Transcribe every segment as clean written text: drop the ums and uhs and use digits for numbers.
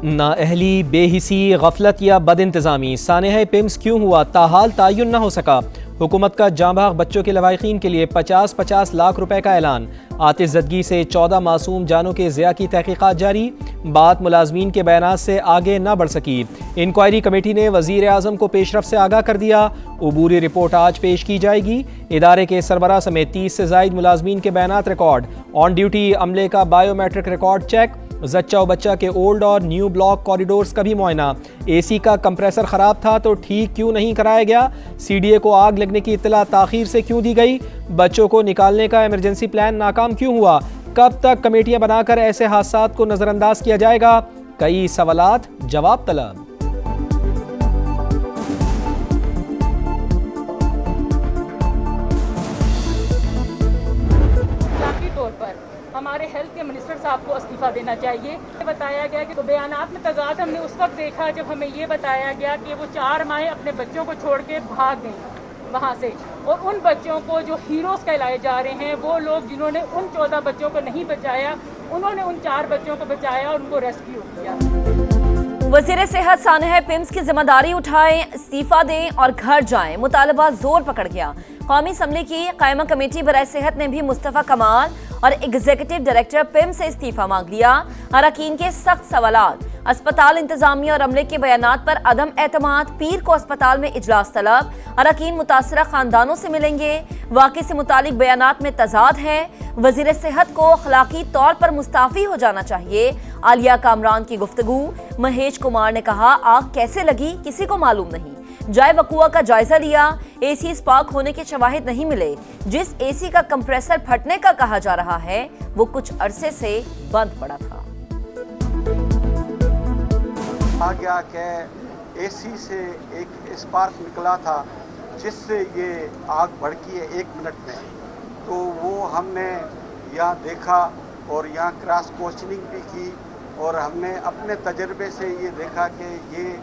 नाअहली, बेहिसी, गफलत या बदइंतज़ामी, सानेह पिम्स क्यों हुआ, ताहाल तयन न हो सका। हुकूमत का जाँबाग बच्चों के लवाहिकीन के लिए 50-50 लाख रुपए का ऐलान। आतिशज़दगी से 14 मासूम जानों के ज़िया की तहकीकात जारी। बात मुलाजमीन के बयानात से आगे न बढ़ सकी। इंक्वायरी कमेटी ने वज़ीर आज़म को पेशरफ से आगाह कर दिया। उबूरी रिपोर्ट आज पेश की जाएगी। इदारे के सरबराह समेत 30 से ज़ायद मुलाजमीन के बयानात रिकॉर्ड। ऑन ड्यूटी अमले का बायोमेट्रिक रिकॉर्ड चेक। जच्चा व बच्चा के ओल्ड और न्यू ब्लॉक कॉरिडोर्स का भी मुआयना। एसी का कंप्रेसर ख़राब था तो ठीक क्यों नहीं कराया गया। सीडीए को आग लगने की इत्तला ताख़ीर से क्यों दी गई। बच्चों को निकालने का इमरजेंसी प्लान नाकाम क्यों हुआ। कब तक कमेटियां बनाकर ऐसे हादसात को नज़रअंदाज किया जाएगा। कई सवालात जवाब तलब। हमारे हेल्थ के मिनिस्टर साहब को इस्तीफा देना चाहिए। बताया गया कि तो बयानात में तजाद हमने उस वक्त देखा जब हमें ये बताया गया कि वो 4 माहें अपने बच्चों को छोड़ के भाग गई वहाँ से, और उन बच्चों को जो हीरोज कहलाए जा रहे हैं वो लोग जिन्होंने उन 14 बच्चों को नहीं बचाया, उन्होंने उन 4 बच्चों को बचाया और उनको रेस्क्यू किया। वज़ीर सेहत सानेह पिम्स की जिम्मेदारी उठाएं, इस्तीफा दें और घर जाएं। मुतालबा जोर पकड़ गया। कौमी असम्बली की कायमा कमेटी बराए सेहत ने भी मुस्तफ़ा कमाल और एग्जीक्यूटिव डायरेक्टर पिम्स से इस्तीफा मांग लिया। अरकान के सख्त सवालात, अस्पताल इंतजामिया और अमले के बयानात पर अदम एतमाद। पीर को अस्पताल में इजलास तलब। अरकान मुतासरा खानदानों से मिलेंगे। वाक़े से मुतालिक बयानात में तजाद है। वज़ीर सेहत को अखलाकी तौर पर मुस्ताफ़ी हो जाना चाहिए। आलिया कामरान की गुफ्तगू। महेश कुमार ने कहा, आग कैसे लगी किसी को मालूम नहीं। जाए वकुआ का जायजा लिया। एसी स्पार्क होने के शवाहिद नहीं मिले। जिस एसी का कंप्रेसर फटने का कहा जा रहा है वो कुछ अरसे से बंद पड़ा था। आ गया कि एसी से एक स्पार्क निकला था जिससे ये आग भड़की है 1 मिनट में। तो वो हमने यहाँ देखा और यहाँ क्रॉस क्वेश्चनिंग भी की और हमने अपने तजर्बे से ये देखा कि ये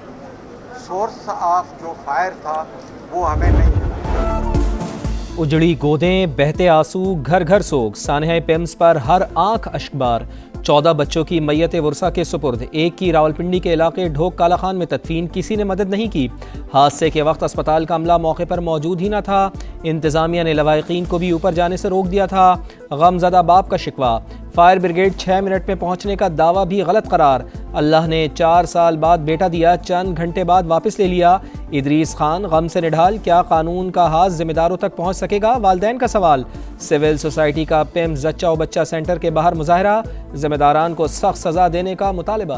सोर्स ऑफ जो फायर था वो हमें नहीं मिला। उजड़ी गोदें, बहते आंसू, घर घर सोग। सानेह पिम्स पर हर आंख अश्कबार। 14 बच्चों की मैयत वर्सा के सुपुर्द। एक की रावलपिंडी के इलाके ढोक काला खान में तदफीन। किसी ने मदद नहीं की। हादसे के वक्त अस्पताल का अमला मौके पर मौजूद ही न था। इंतजामिया ने लवाहिकीन को भी ऊपर जाने से रोक दिया था। गमज़दा बाप का शिकवा। फायर ब्रिगेड 6 मिनट में पहुंचने का दावा भी गलत करार। अल्लाह ने 4 साल बाद बेटा दिया, चंद घंटे बाद वापस ले लिया। इदरीस खान गम से निढाल। क्या कानून का हाथ जिम्मेदारों तक पहुंच सकेगा, वालिदैन का सवाल। सिविल सोसाइटी का पिम्स जच्चा व बच्चा सेंटर के बाहर मुजाहरा। जिम्मेदारान को सख्त सजा देने का मुतालबा।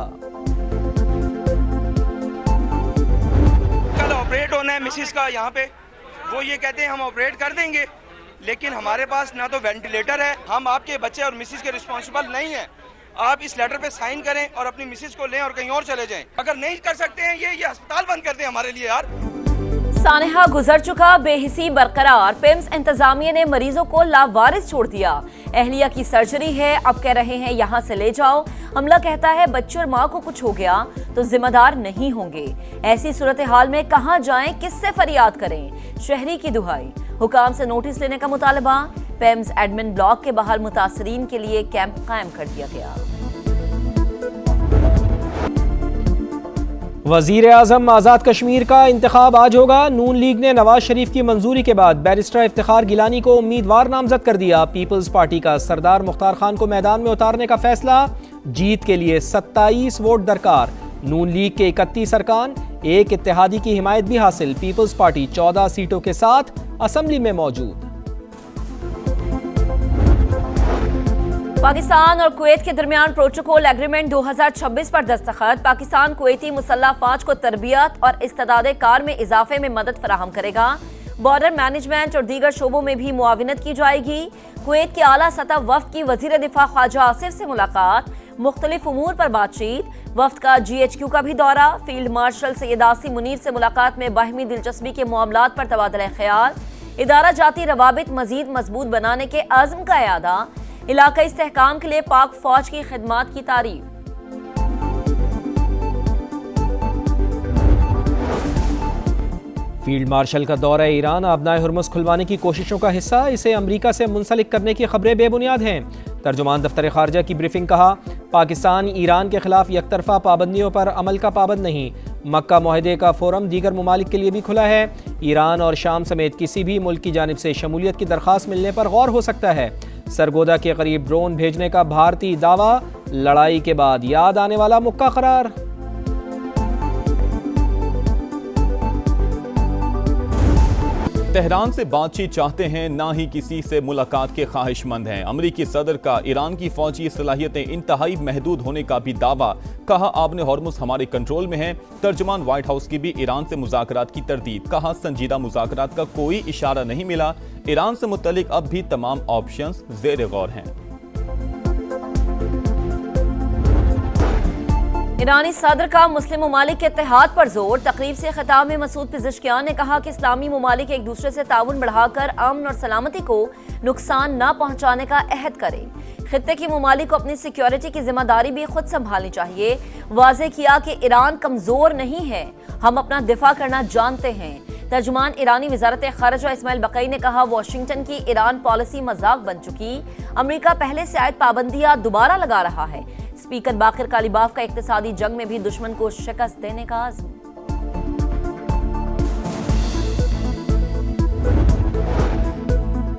कल ऑपरेट होना है मिसिस का यहाँ पे, वो ये कहते हैं हम ऑपरेट कर देंगे, लेकिन हमारे पास ना तो वेंटिलेटर है। हम आपके बच्चे और मिसिस के रिस्पॉन्सिबल नहीं है। आप इस लेटर पे साइन करें और अपनी मिसिस को लें और कहीं और चले जाएं। अगर नहीं कर सकते हैं ये अस्पताल बंद कर दें हमारे लिए यार। सानेहा गुजर चुका, बेहिसी बरकरार। पिम्स इंतजामिया ने मरीजों को लावारिस छोड़ दिया। अहलिया की सर्जरी है, अब कह रहे हैं यहाँ से ले जाओ। अमला कहता है बच्चे और माँ को कुछ हो गया तो जिम्मेदार नहीं होंगे। ऐसी सूरत हाल में कहाँ जाएं, किससे फरियाद करें। शहरी की दुहाई। हुकाम से नोटिस लेने का मुतालबा। पिम्स एडमिन ब्लॉक के बाहर मुतासरीन के लिए कैंप कायम कर दिया गया। वज़ीर आज़म आज़ाद कश्मीर का इंतखाब आज होगा। नून लीग ने नवाज शरीफ की मंजूरी के बाद बैरिस्टर इफ्तिखार गिलानी को उम्मीदवार नामजद कर दिया। पीपल्स पार्टी का सरदार मुख्तार खान को मैदान में उतारने का फैसला। जीत के लिए 27 वोट दरकार। नून लीग के 31 अरकान, एक इत्तेहादी की हिमायत भी हासिल। पीपल्स पार्टी 14 सीटों के साथ असम्बली में मौजूद। पाकिस्तान और कुवैत के दरमियान प्रोटोकॉल एग्रीमेंट 2026 पर दस्तखत। पाकिस्तान कुवैती मुसल्लह फौज को तरबियत और इस्तेदाद कार में इजाफे में मदद फराहम करेगा। बॉर्डर मैनेजमेंट और दीगर शोबों में भी मुआविनत की जाएगी। कुवैत के आला सतह वफ्द की वजीर दिफा ख्वाजा आसिफ से मुलाकात। मुख्तलिफ उमूर पर बातचीत। वफ्द का GHQ का भी दौरा। फील्ड मार्शल सैयद आसिम मुनीर से मुलाकात में बाहमी दिलचस्पी के मामलात पर तबादला ख्याल। इदारा जाती रवाबित मजीद मजबूत बनाने के आज़म का इयादा। इलाका इस्तेहकाम के लिए पाक फौज की खिदमात की तारीफ। फील्ड मार्शल का दौरा ईरान अबनाए हुर्मुज़ खुलवाने की कोशिशों का हिस्सा। इसे अमरीका से मुंसलिक करने की खबरें बेबुनियाद हैं। तर्जुमान दफ्तर खारजा की ब्रीफिंग। कहा पाकिस्तान ईरान के खिलाफ यकतरफा पाबंदियों पर अमल का पाबंद नहीं। मक्का मुआहदे का फोरम दीगर ममालिक के लिए भी खुला है। ईरान और शाम समेत किसी भी मुल्क की जानिब से शमूलियत की दरख्वास्त मिलने पर गौर हो सकता है। सरगोदा के करीब ड्रोन भेजने का भारतीय दावा, लड़ाई के बाद याद आने वाला मुक्का करार। तेहरान से बातचीत चाहते हैं, ना ही किसी से मुलाकात के ख्वाहिशमंद हैं। अमरीकी सदर का ईरान की फौजी सलाहियतें इंतहाई महदूद होने का भी दावा। कहा आबने हॉर्मुज़ हमारे कंट्रोल में है। तर्जुमान व्हाइट हाउस की भी ईरान से मुज़ाकरात की तरदीद। कहा संजीदा मुज़ाकरात का कोई इशारा नहीं मिला। ईरान से मुतल्लिक अब भी तमाम ऑप्शंस ज़ेर गौर हैं। ईरानी सदर का मुस्लिम ममालिक के इत्तेहाद पर जोर। तकरीब से खिताब में मसूद पिज़ेश्कियान ने कहा कि इस्लामी ममालिक एक दूसरे से ताउन बढ़ाकर अमन और सलामती को नुकसान न पहुंचाने का अहद करें। खित्ते की ममालिक को अपनी सिक्योरिटी की जिम्मेदारी भी खुद संभालनी चाहिए। वाज़े किया कि ईरान कमजोर नहीं है, हम अपना दिफा करना जानते हैं। तर्जुमान ईरानी वजारत खारजा इस्माइल बकई ने कहा वाशिंगटन की ईरान पॉलिसी मजाक बन चुकी। अमेरिका पहले से आयद पाबंदियां दोबारा लगा रहा है। स्पीकर बाकिर कालिबाफ का इक्तिसादी जंग में भी दुश्मन को शिकस्त देने का आज़म।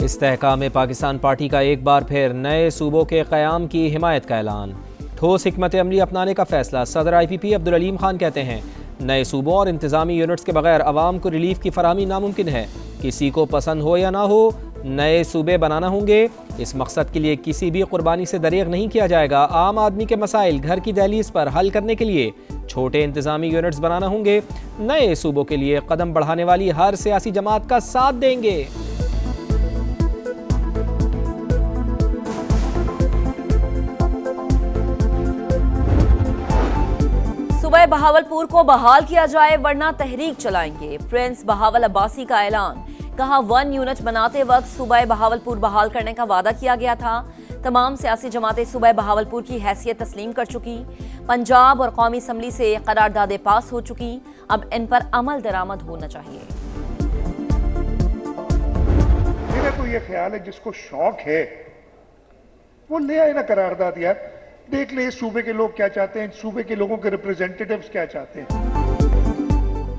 इस्तेहकाम पाकिस्तान पार्टी का एक बार फिर नए सूबों के क़याम की हिमायत का ऐलान। ठोस हिकमत अमली अपनाने का फैसला। सदर IPP अब्दुल अलीम खान कहते हैं नए सूबों और इंतज़ामी यूनिट्स के बगैर आवाम को रिलीफ की फराहमी नामुमकिन है। किसी को पसंद हो या ना हो, नए सूबे बनाना होंगे। इस मकसद के लिए किसी भी कुर्बानी से दरेग नहीं किया जाएगा। आम आदमी के मसाइल घर की दहलीज पर हल करने के लिए छोटे इंतज़ामी यूनिट्स बनाना होंगे। नए सूबों के लिए कदम बढ़ाने वाली हर सियासी जमात का साथ देंगे। सूबे बहावलपुर को बहाल किया जाए वरना तहरीक चलाएंगे। प्रिंस बहावल अब्बासी का ऐलान। कहा 1 यूनिट बनाते वक्त सूबा बहावलपुर बहाल करने का वादा किया गया था। तमाम सियासी जमातें सूबा बहावलपुर की हैसियत तस्लीम कर चुकी। पंजाब और कौमी असम्बली से करारदादें पास हो चुकी। अब इन पर अमल दरामद होना चाहिए। मेरा तो ये ख्याल है जिसको शौक है वो ले आए ना करारदाद यार। देख ले सूबे के लोग क्या चाहते हैं, सूबे के लोगों के रिप्रेजेंटेटिव्स क्या चाहते हैं।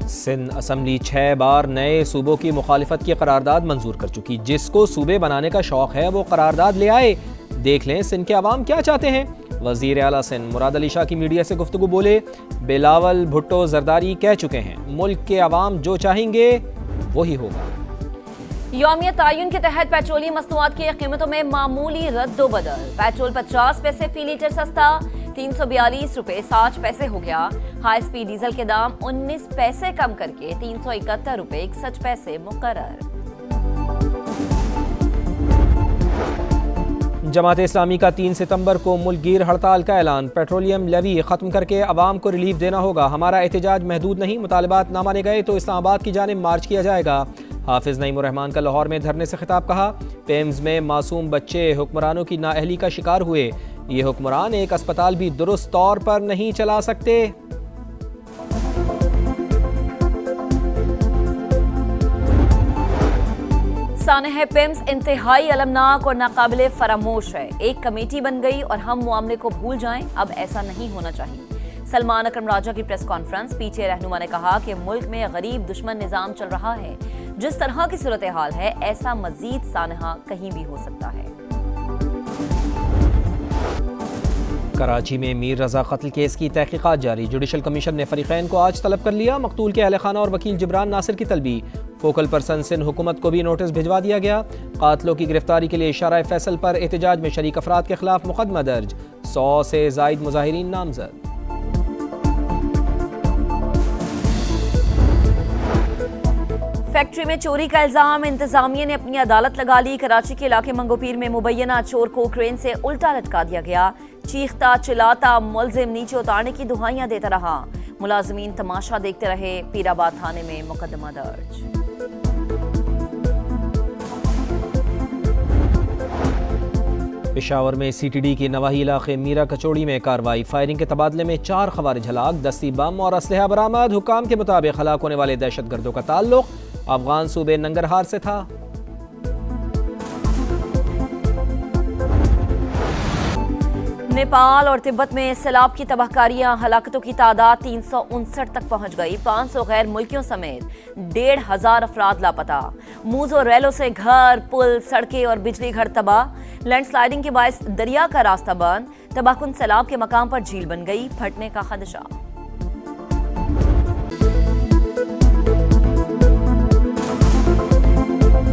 सिंध असम्बली 6 बार नए सूबों की मुखालिफत की करारदाद मंजूर कर चुकी। जिसको सूबे बनाने का शौक है वो करारदाद ले आए। देख लें सिंध के अवाम क्या चाहते हैं। वजीर आला सिंध मुराद अली शाह की मीडिया से गुफ्तगू बोले बिलावल भुट्टो जरदारी कह चुके हैं मुल्क के अवाम जो चाहेंगे वही होगा। यौमिया तायुन के तहत पेट्रोलियम मसनूआत की कीमतों में मामूली रद्दोबदल। पेट्रोल 50 पैसे फी लीटर सस्ता 342 रुपए 60 पैसे हो गया। हाई स्पीड डीजल के दाम 19 पैसे कम करके 371 रुपए 61 पैसे मुकर्रर। जमात इस्लामी का 3 सितंबर को मुल्कगीर हड़ताल का ऐलान। पेट्रोलियम लेवी खत्म करके अवाम को रिलीफ देना होगा। हमारा एहतजाज महदूद नहीं, मुतालबात ना माने गए तो इस्लामाबाद की जानिब मार्च किया जाएगा। हाफिज नईमुर रहमान का लाहौर में धरने से खिताब। कहा पेम्स में मासूम बच्चे हुक्मरानों की नाअहली का शिकार हुए। ये हुक्मरान एक अस्पताल भी दुरुस्त तौर पर नहीं चला सकते। सानह पेम्स इंतहाई अलमनाक और नाकाबिले फरामोश है। एक कमेटी बन गई और हम मामले को भूल जाएं। अब ऐसा नहीं होना चाहिए। सलमान अकरम राजा की प्रेस कॉन्फ्रेंस। पीटीआई रहनुमा ने कहा कि मुल्क में गरीब दुश्मन निजाम चल रहा है। जिस तरह की सूरत हाल है ऐसा मजीद सानहा कहीं भी हो सकता है। कराची में मीर रजा कत्ल केस की तहकीकात जारी। जुडिशल कमीशन ने फरीकैन को आज तलब कर लिया। मकतूल के अहल खाना और वकील जिब्रान नासिर की तलबी। फोकल पर्सन सिंध हुकूमत को भी नोटिस भिजवा दिया गया। कातलों की गिरफ्तारी के लिए शरह फैसल पर एहतजाज में शरीक अफराद के खिलाफ मुकदमा दर्ज। 100 से जायद मुजाहिरीन नामजद। फैक्ट्री में चोरी का इल्जाम। इंतजामिया ने अपनी अदालत लगा ली। कराची के इलाके मंगोपीर में मुबैना चोर को क्रेन से उल्टा लटका दिया गया। चीखता चिल्लाता मुलजिम नीचे उतारने की दुहाइयां देता रहा। मुलाजिमीन तमाशा देखते रहे। पीराबाद थाने में मुकदमा दर्ज। पेशावर में CTD की नवाही इलाके मीरा कचौड़ी में कार्रवाई। फायरिंग के तबादले में 4 खवारिज हलाक। दस्ती बम और असलहा बरामद। हुकाम के मुताबिक हलाक होने वाले दहशतगर्दों का ताल्लुक अफगान सूबे नंगरहार से था। नेपाल और तिब्बत में सैलाब की तबाहकारियां, हलाकतों की तादाद 359 तक पहुंच गई। 500 गैर मुल्कियों समेत 1,500 अफराद लापता। मूज और रेलों से घर, पुल, सड़कें और बिजली घर तबाह। लैंडस्लाइडिंग के बायस दरिया का रास्ता बंद। तबाहकुन सैलाब के मकाम पर झील बन गई, फटने का खदशा।